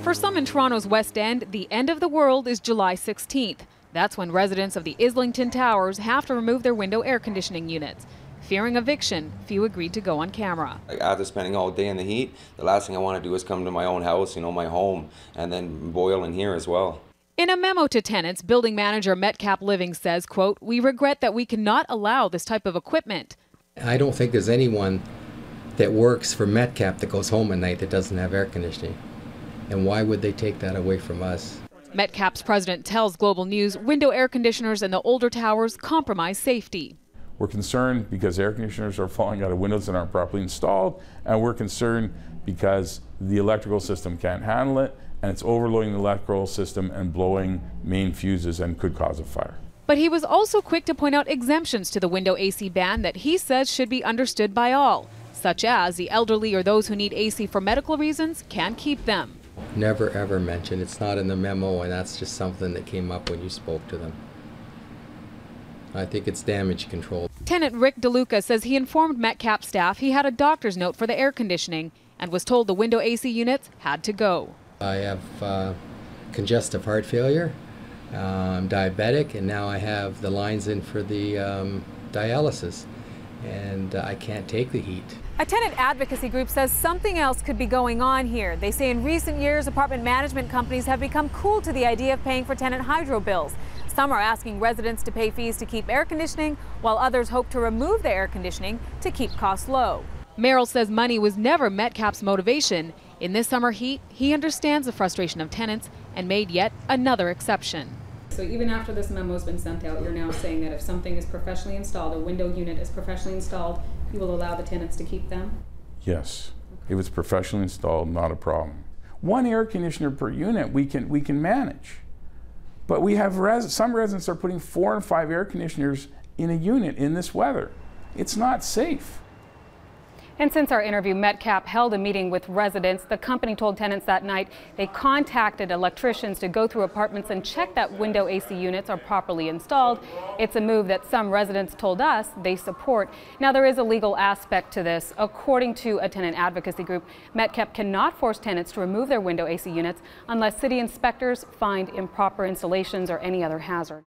For some in Toronto's West End, the end of the world is July 16th. That's when residents of the Islington Towers have to remove their window air conditioning units. Fearing eviction, few agreed to go on camera. After spending all day in the heat, the last thing I want to do is come to my own house, my home, and then boil in here as well. In a memo to tenants, building manager Metcalf Living says, quote, "We regret that we cannot allow this type of equipment." I don't think there's anyone that works for Metcalf that goes home at night that doesn't have air conditioning. And why would they take that away from us? Metcalf's president tells Global News window air conditioners in the older towers compromise safety. We're concerned because air conditioners are falling out of windows that aren't properly installed, and we're concerned because the electrical system can't handle it, and it's overloading the electrical system and blowing main fuses and could cause a fire. But he was also quick to point out exemptions to the window AC ban that he says should be understood by all, such as the elderly or those who need AC for medical reasons can keep them. Never ever mentioned. It's not in the memo, and that's just something that came up when you spoke to them. I think it's damage control. Tenant Rick DeLuca says he informed Metcalf staff he had a doctor's note for the air conditioning and was told the window AC units had to go. I have congestive heart failure, I'm diabetic, and now I have the lines in for the dialysis, and I can't take the heat. A tenant advocacy group says something else could be going on here. They say in recent years, apartment management companies have become cool to the idea of paying for tenant hydro bills. Some are asking residents to pay fees to keep air conditioning, while others hope to remove the air conditioning to keep costs low. Merrill says money was never Metcalf's motivation. In this summer heat, he understands the frustration of tenants and made yet another exception. So even after this memo has been sent out, you're now saying that if something is professionally installed, a window unit is professionally installed, you will allow the tenants to keep them? Yes, if it's professionally installed, not a problem. One air conditioner per unit we can manage, but we have some residents are putting 4 and 5 air conditioners in a unit in this weather. It's not safe. And since our interview, Metcalf held a meeting with residents. The company told tenants that night they contacted electricians to go through apartments and check that window AC units are properly installed. It's a move that some residents told us they support. Now, there is a legal aspect to this. According to a tenant advocacy group, Metcalf cannot force tenants to remove their window AC units unless city inspectors find improper installations or any other hazard.